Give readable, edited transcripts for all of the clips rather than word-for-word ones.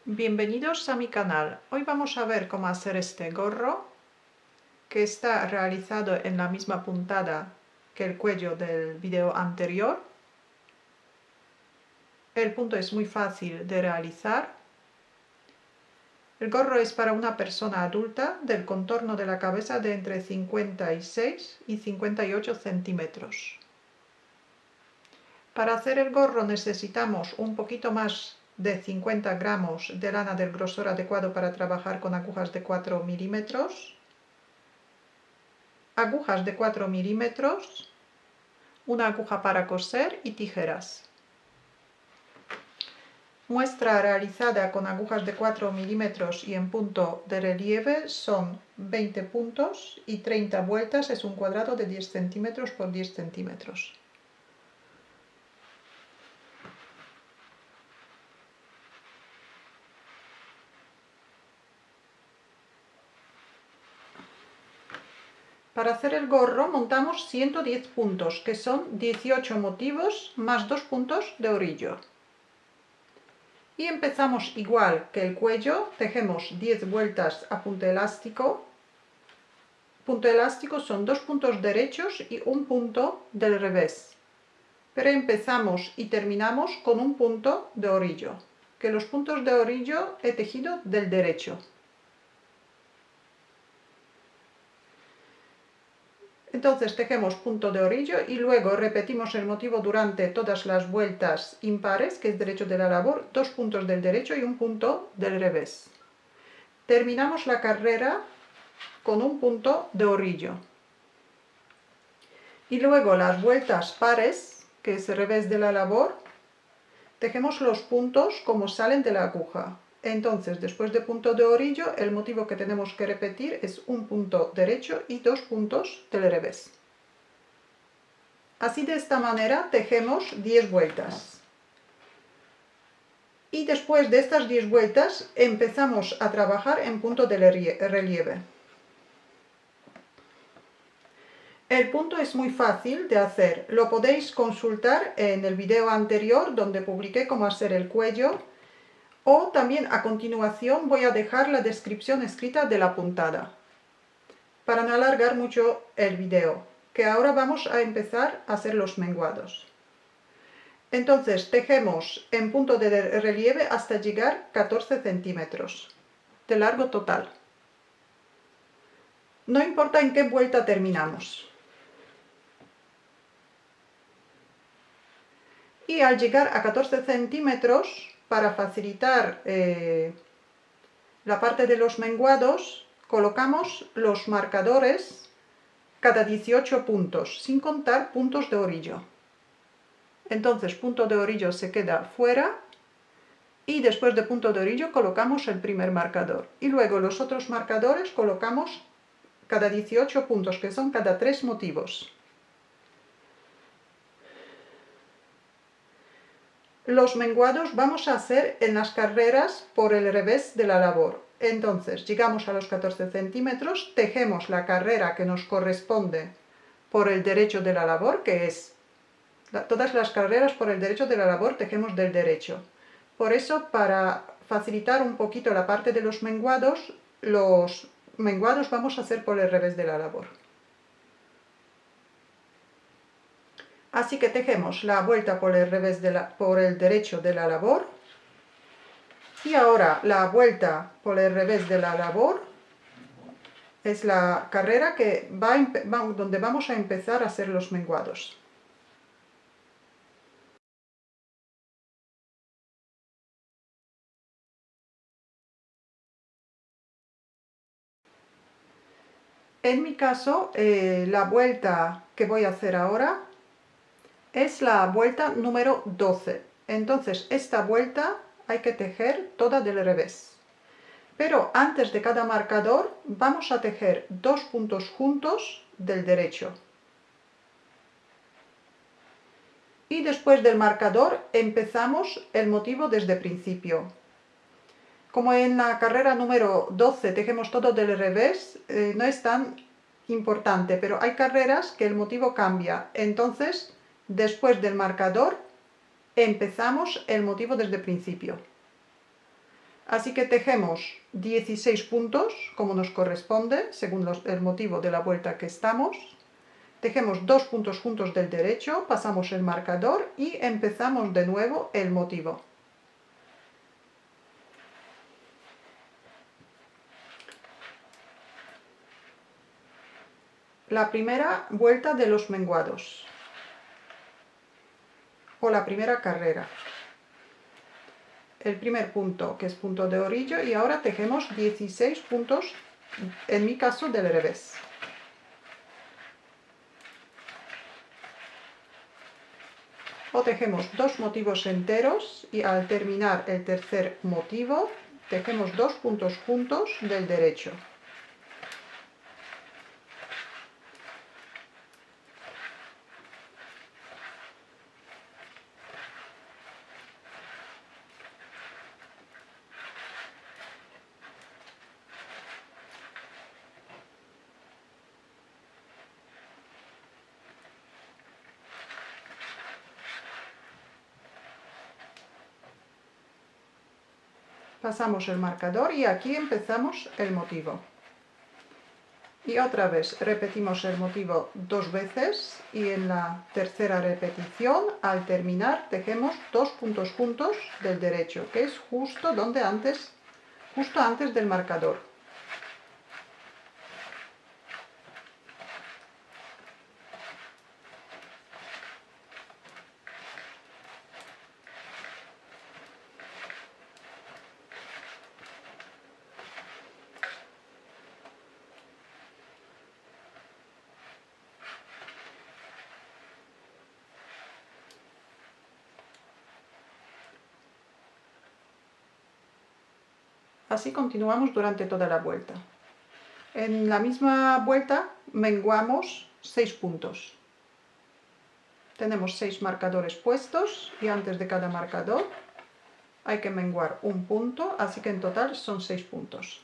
Bienvenidos a mi canal. Hoy vamos a ver cómo hacer este gorro que está realizado en la misma puntada que el cuello del video anterior. El punto es muy fácil de realizar. El gorro es para una persona adulta del contorno de la cabeza de entre 56 y 58 centímetros. Para hacer el gorro necesitamos un poquito más de 50 gramos de lana del grosor adecuado para trabajar con agujas de 4 milímetros, agujas de 4 milímetros, una aguja para coser y tijeras. Muestra realizada con agujas de 4 milímetros y en punto de relieve son 20 puntos y 30 vueltas, es un cuadrado de 10 centímetros por 10 centímetros. Para hacer el gorro montamos 110 puntos, que son 18 motivos más 2 puntos de orillo. Y empezamos igual que el cuello, tejemos 10 vueltas a punto elástico. Punto elástico son 2 puntos derechos y un punto del revés. Pero empezamos y terminamos con un punto de orillo, que los puntos de orillo he tejido del derecho. Entonces tejemos punto de orillo y luego repetimos el motivo durante todas las vueltas impares, que es derecho de la labor, 2 puntos del derecho y un punto del revés. Terminamos la carrera con un punto de orillo. Y luego las vueltas pares, que es el revés de la labor, tejemos los puntos como salen de la aguja. Entonces, después de punto de orillo, el motivo que tenemos que repetir es un punto derecho y 2 puntos del revés. Así, de esta manera tejemos 10 vueltas. Y después de estas 10 vueltas empezamos a trabajar en punto de relieve. El punto es muy fácil de hacer, lo podéis consultar en el video anterior donde publiqué cómo hacer el cuello, o también a continuación voy a dejar la descripción escrita de la puntada, para no alargar mucho el video, que ahora vamos a empezar a hacer los menguados. Entonces tejemos en punto de relieve hasta llegar 14 centímetros de largo total. No importa en qué vuelta terminamos. Y al llegar a 14 centímetros, para facilitar la parte de los menguados, colocamos los marcadores cada 18 puntos, sin contar puntos de orillo. Entonces, punto de orillo se queda fuera y después de punto de orillo colocamos el primer marcador. Y luego los otros marcadores colocamos cada 18 puntos, que son cada 3 motivos. Los menguados vamos a hacer en las carreras por el revés de la labor. Entonces, llegamos a los 14 centímetros, tejemos la carrera que nos corresponde por el derecho de la labor, que es todas las carreras por el derecho de la labor tejemos del derecho. Por eso, para facilitar un poquito la parte de los menguados vamos a hacer por el revés de la labor. Así que tejemos la vuelta por el derecho de la labor. Y ahora la vuelta por el revés de la labor es la carrera donde vamos a empezar a hacer los menguados. En mi caso, la vuelta que voy a hacer ahora es la vuelta número 12. Entonces, esta vuelta hay que tejer toda del revés. Pero antes de cada marcador vamos a tejer 2 puntos juntos del derecho. Y después del marcador empezamos el motivo desde el principio. Como en la carrera número 12 tejemos todo del revés, no es tan importante, pero hay carreras que el motivo cambia. Entonces, después del marcador, empezamos el motivo desde el principio. Así que tejemos 16 puntos, como nos corresponde, según el motivo de la vuelta que estamos. Tejemos 2 puntos juntos del derecho, pasamos el marcador y empezamos de nuevo el motivo. La primera vuelta de los menguados, o la primera carrera. El primer punto, que es punto de orillo, y ahora tejemos 16 puntos, en mi caso del revés. O tejemos 2 motivos enteros y al terminar el tercer motivo, tejemos 2 puntos juntos del derecho. Pasamos el marcador y aquí empezamos el motivo. Y otra vez repetimos el motivo 2 veces y en la tercera repetición, al terminar, tejemos 2 puntos juntos del derecho, que es justo antes del marcador. Así continuamos durante toda la vuelta. En la misma vuelta menguamos 6 puntos. Tenemos 6 marcadores puestos y antes de cada marcador hay que menguar un punto, así que en total son 6 puntos.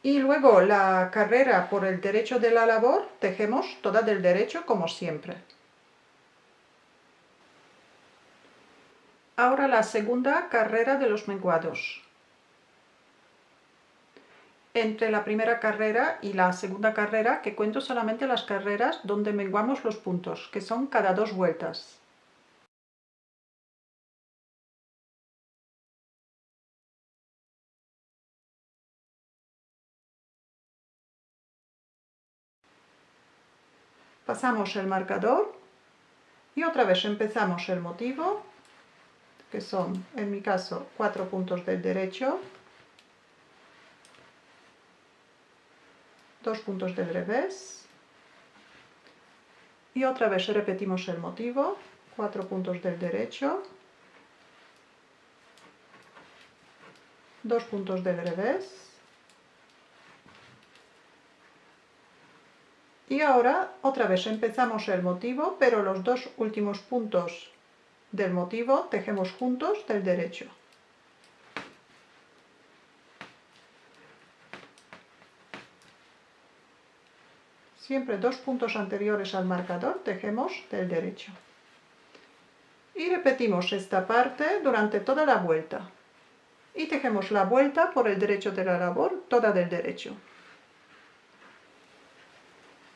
Y luego la carrera por el derecho de la labor, tejemos toda del derecho como siempre. Ahora la segunda carrera de los menguados. Entre la primera carrera y la segunda carrera, que cuento solamente las carreras donde menguamos los puntos, que son cada 2 vueltas. Pasamos el marcador y otra vez empezamos el motivo, que son, en mi caso, 4 puntos del derecho, 2 puntos del revés, y otra vez repetimos el motivo, 4 puntos del derecho, 2 puntos del revés, y ahora otra vez empezamos el motivo, pero los 2 últimos puntos del motivo tejemos juntos del derecho. Siempre 2 puntos anteriores al marcador tejemos del derecho. Y repetimos esta parte durante toda la vuelta. Y tejemos la vuelta por el derecho de la labor, toda del derecho.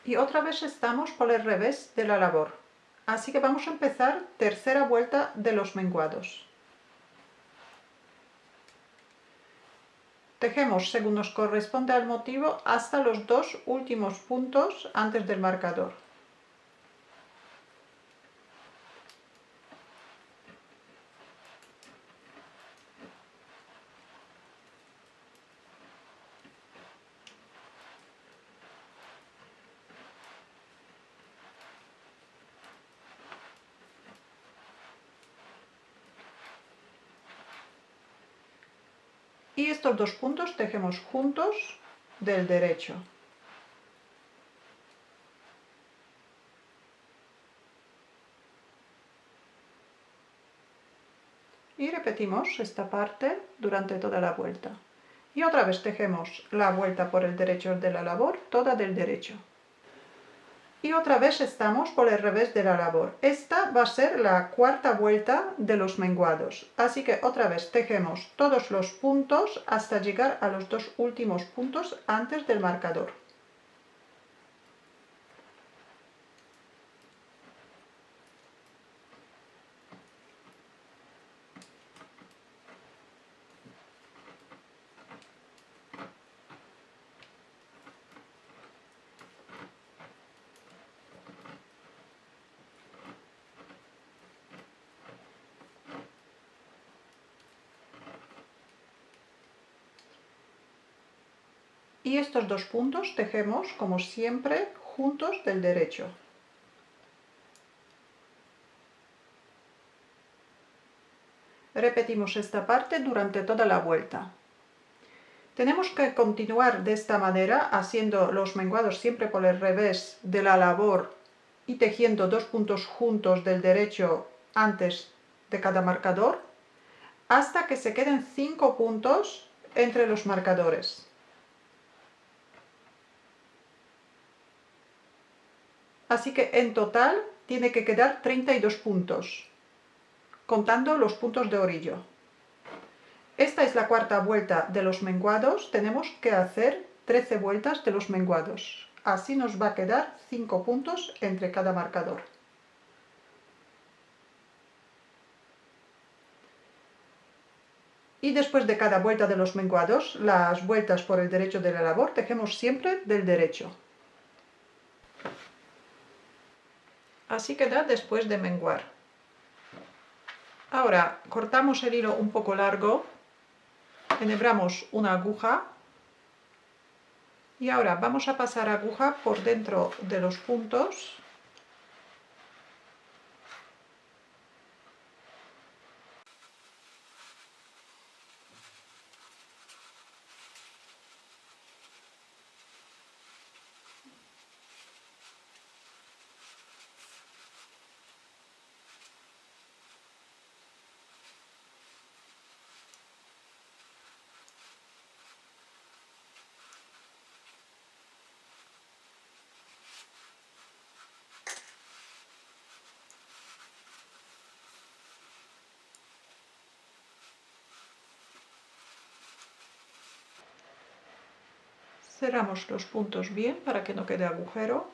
Y otra vez estamos por el revés de la labor. Así que vamos a empezar tercera vuelta de los menguados. Tejemos según nos corresponde al motivo hasta los 2 últimos puntos antes del marcador. Y estos 2 puntos tejemos juntos del derecho. Y repetimos esta parte durante toda la vuelta. Y otra vez tejemos la vuelta por el derecho de la labor, toda del derecho. Y otra vez estamos por el revés de la labor. Esta va a ser la cuarta vuelta de los menguados. Así que otra vez tejemos todos los puntos hasta llegar a los dos últimos puntos antes del marcador. Y estos dos puntos tejemos, como siempre, juntos del derecho. Repetimos esta parte durante toda la vuelta. Tenemos que continuar de esta manera, haciendo los menguados siempre por el revés de la labor y tejiendo dos puntos juntos del derecho antes de cada marcador, hasta que se queden 5 puntos entre los marcadores. Así que en total tiene que quedar 32 puntos, contando los puntos de orillo. Esta es la cuarta vuelta de los menguados, tenemos que hacer 13 vueltas de los menguados. Así nos va a quedar 5 puntos entre cada marcador. Y después de cada vuelta de los menguados, las vueltas por el derecho de la labor, tejemos siempre del derecho. Así queda después de menguar. Ahora cortamos el hilo un poco largo, enhebramos una aguja y ahora vamos a pasar aguja por dentro de los puntos . Cerramos los puntos bien para que no quede agujero.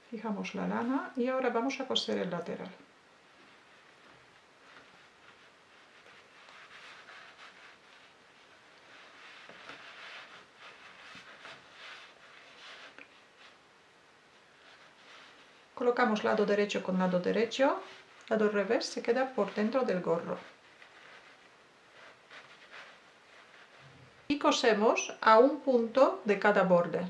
Fijamos la lana y ahora vamos a coser el lateral. Colocamos lado derecho con lado derecho, lado revés se queda por dentro del gorro. Y cosemos a un punto de cada borde.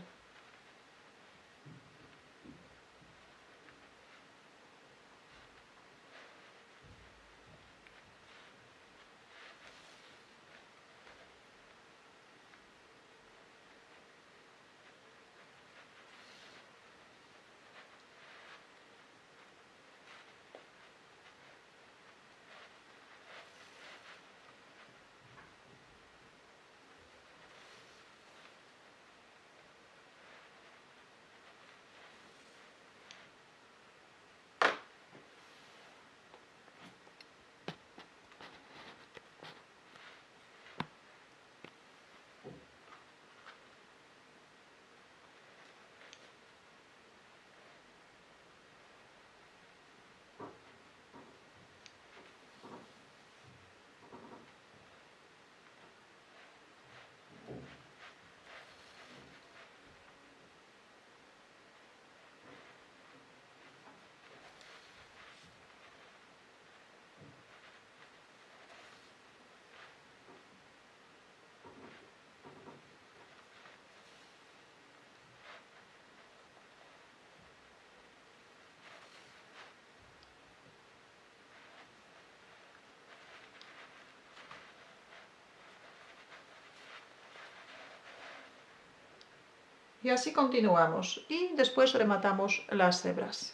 Y así continuamos y después rematamos las hebras.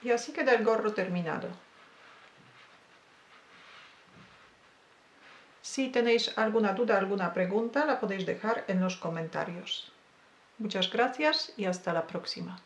Y así queda el gorro terminado. Si tenéis alguna duda, alguna pregunta, la podéis dejar en los comentarios. Muchas gracias y hasta la próxima.